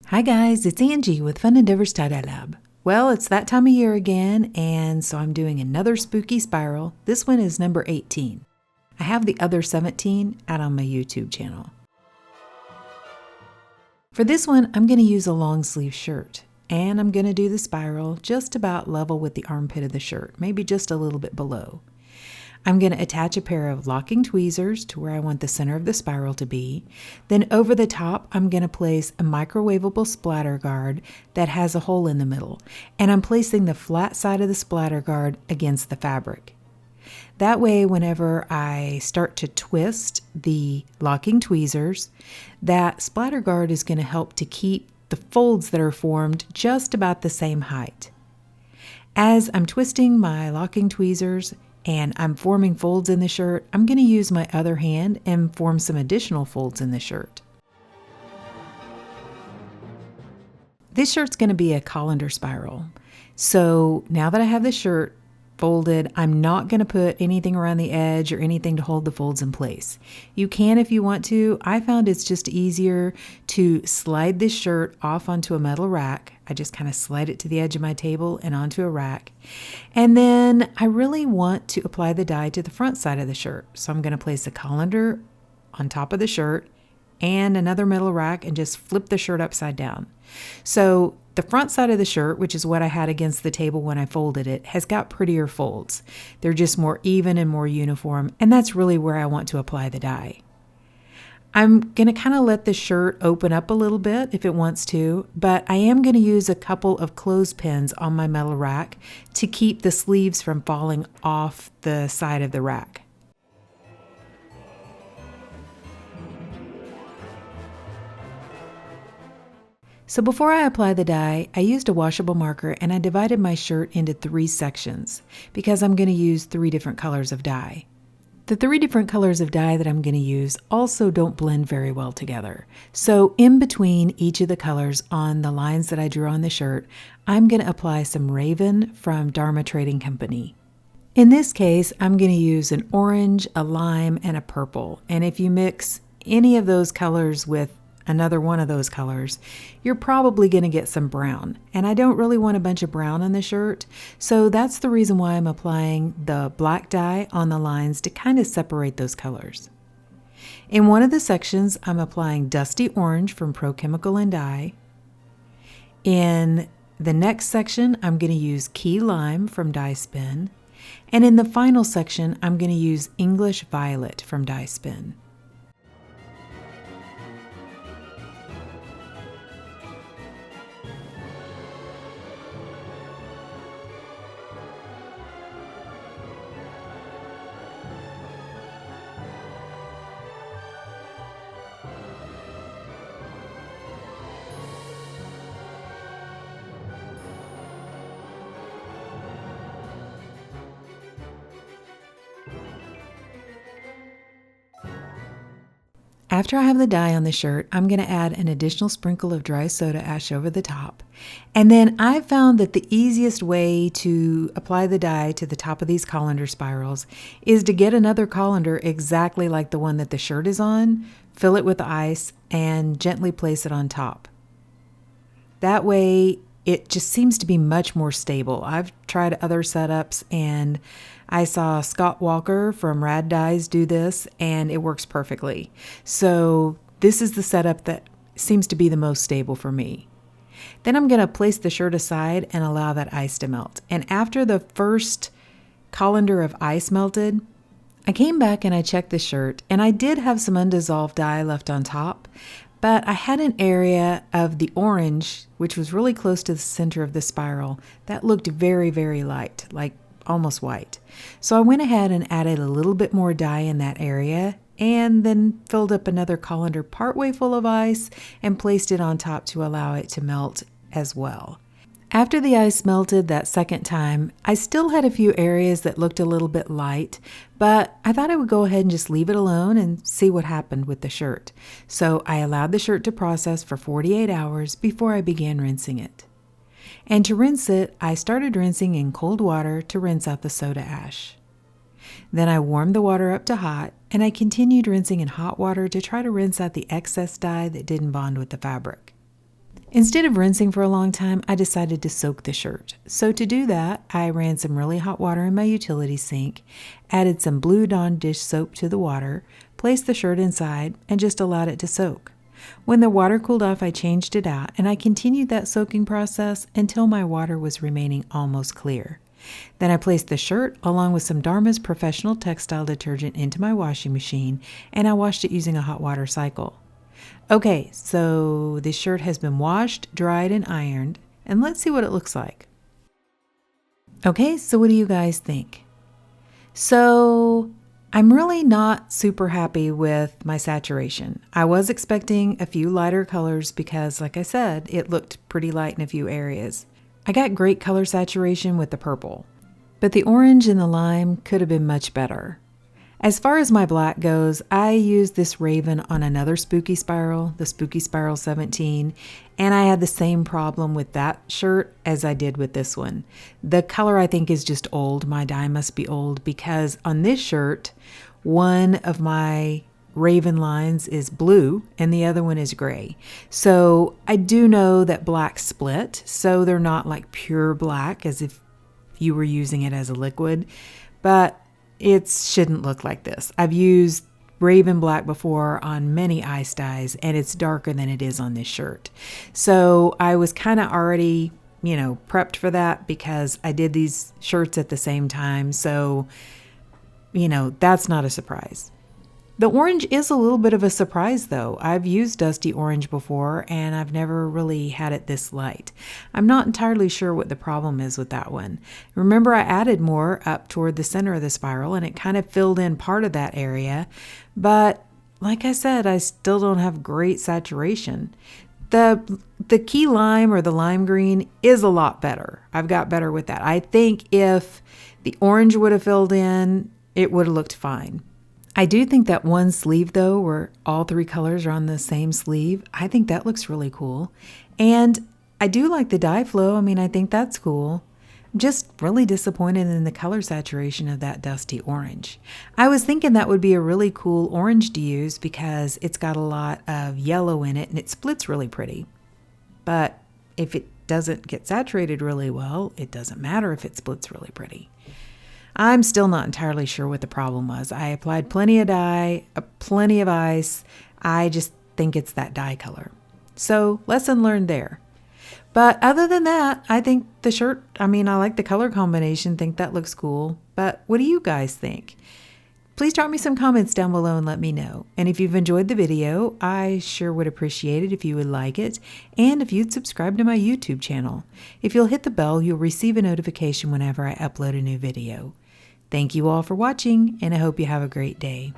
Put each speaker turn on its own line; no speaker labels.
Hi guys, it's Angie with Fun Endeavors Tie-Dye Lab. Well, it's that time of year again, and so I'm doing another spooky spiral. This one is number 18. I have the other 17 out on my YouTube channel. For this one, I'm going to use a long sleeve shirt, and I'm going to do the spiral just about level with the armpit of the shirt, maybe just a little bit below. I'm going to attach a pair of locking tweezers to where I want the center of the spiral to be. Then over the top, I'm going to place a microwavable splatter guard that has a hole in the middle, and I'm placing the flat side of the splatter guard against the fabric. That way, whenever I start to twist the locking tweezers, that splatter guard is going to help to keep the folds that are formed just about the same height. As I'm twisting my locking tweezers, and I'm forming folds in the shirt, I'm going to use my other hand and form some additional folds in the shirt. This shirt's going to be a colander spiral. So now that I have the shirt folded, I'm not going to put anything around the edge or anything to hold the folds in place. You can if you want to. I found it's just easier to slide this shirt off onto a metal rack. I just kind of slide it to the edge of my table and onto a rack. And then I really want to apply the dye to the front side of the shirt. So I'm going to place a colander on top of the shirt and another metal rack and just flip the shirt upside down. So the front side of the shirt, which is what I had against the table when I folded it, has got prettier folds. They're just more even and more uniform, and that's really where I want to apply the dye. I'm going to kind of let the shirt open up a little bit if it wants to, but I am going to use a couple of clothespins on my metal rack to keep the sleeves from falling off the side of the rack. So before I apply the dye, I used a washable marker and I divided my shirt into 3 sections because I'm going to use 3 different colors of dye. The 3 different colors of dye that I'm going to use also don't blend very well together. So in between each of the colors on the lines that I drew on the shirt, I'm going to apply some Raven from Dharma Trading Company. In this case, I'm going to use an orange, a lime, and a purple. And if you mix any of those colors with another one of those colors, you're probably going to get some brown. And I don't really want a bunch of brown on the shirt, so that's the reason why I'm applying the black dye on the lines to kind of separate those colors. In one of the sections, I'm applying Dusty Orange from Pro Chemical and Dye. In the next section, I'm going to use Key Lime from Dye Spin. And in the final section, I'm going to use English Violet from Dye Spin. After I have the dye on the shirt, I'm going to add an additional sprinkle of dry soda ash over the top. And then I found that the easiest way to apply the dye to the top of these colander spirals is to get another colander exactly like the one that the shirt is on, fill it with ice, and gently place it on top. That way, it just seems to be much more stable. I've tried other setups and I saw Scott Walker from Rad Dyes do this and it works perfectly. So this is the setup that seems to be the most stable for me. Then I'm going to place the shirt aside and allow that ice to melt. And after the first colander of ice melted, I came back and I checked the shirt and I did have some undissolved dye left on top. But I had an area of the orange, which was really close to the center of the spiral, that looked very, very light, like almost white. So I went ahead and added a little bit more dye in that area and then filled up another colander partway full of ice and placed it on top to allow it to melt as well. After the ice melted that second time, I still had a few areas that looked a little bit light, but I thought I would go ahead and just leave it alone and see what happened with the shirt. So I allowed the shirt to process for 48 hours before I began rinsing it. And to rinse it, I started rinsing in cold water to rinse out the soda ash. Then I warmed the water up to hot, and I continued rinsing in hot water to try to rinse out the excess dye that didn't bond with the fabric. Instead of rinsing for a long time, I decided to soak the shirt. So to do that, I ran some really hot water in my utility sink, added some Blue Dawn dish soap to the water, placed the shirt inside, and just allowed it to soak. When the water cooled off, I changed it out, and I continued that soaking process until my water was remaining almost clear. Then I placed the shirt along with some Dharma's professional textile detergent into my washing machine, and I washed it using a hot water cycle. Okay, so this shirt has been washed, dried, and ironed, and let's see what it looks like. Okay, so what do you guys think? So I'm really not super happy with my saturation. I was expecting a few lighter colors because, like I said, it looked pretty light in a few areas. I got great color saturation with the purple, but the orange and the lime could have been much better. As far as my black goes, I used this Raven on another Spooky Spiral, the Spooky Spiral 17, and I had the same problem with that shirt as I did with this one. The color I think is just old. My dye must be old because on this shirt, one of my Raven lines is blue and the other one is gray. So I do know that black split, so they're not like pure black as if you were using it as a liquid, but it shouldn't look like this. I've used Raven Black before on many ice dyes, and it's darker than it is on this shirt. So I was kind of already, prepped for that because I did these shirts at the same time. So, that's not a surprise. The orange is a little bit of a surprise though. I've used dusty orange before and I've never really had it this light. I'm not entirely sure what the problem is with that one. Remember, I added more up toward the center of the spiral and it kind of filled in part of that area. But like I said, I still don't have great saturation. The key lime or the lime green is a lot better. I've got better with that. I think if the orange would have filled in, it would have looked fine. I do think that one sleeve though, where all three colors are on the same sleeve, I think that looks really cool. And I do like the dye flow. I think that's cool. I'm just really disappointed in the color saturation of that dusty orange. I was thinking that would be a really cool orange to use because it's got a lot of yellow in it and it splits really pretty. But if it doesn't get saturated really well, it doesn't matter if it splits really pretty. I'm still not entirely sure what the problem was. I applied plenty of dye, plenty of ice. I just think it's that dye color. So lesson learned there. But other than that, I think the shirt, I like the color combination, think that looks cool. But what do you guys think? Please drop me some comments down below and let me know. And if you've enjoyed the video, I sure would appreciate it if you would like it and if you'd subscribe to my YouTube channel. If you'll hit the bell, you'll receive a notification whenever I upload a new video. Thank you all for watching, and I hope you have a great day.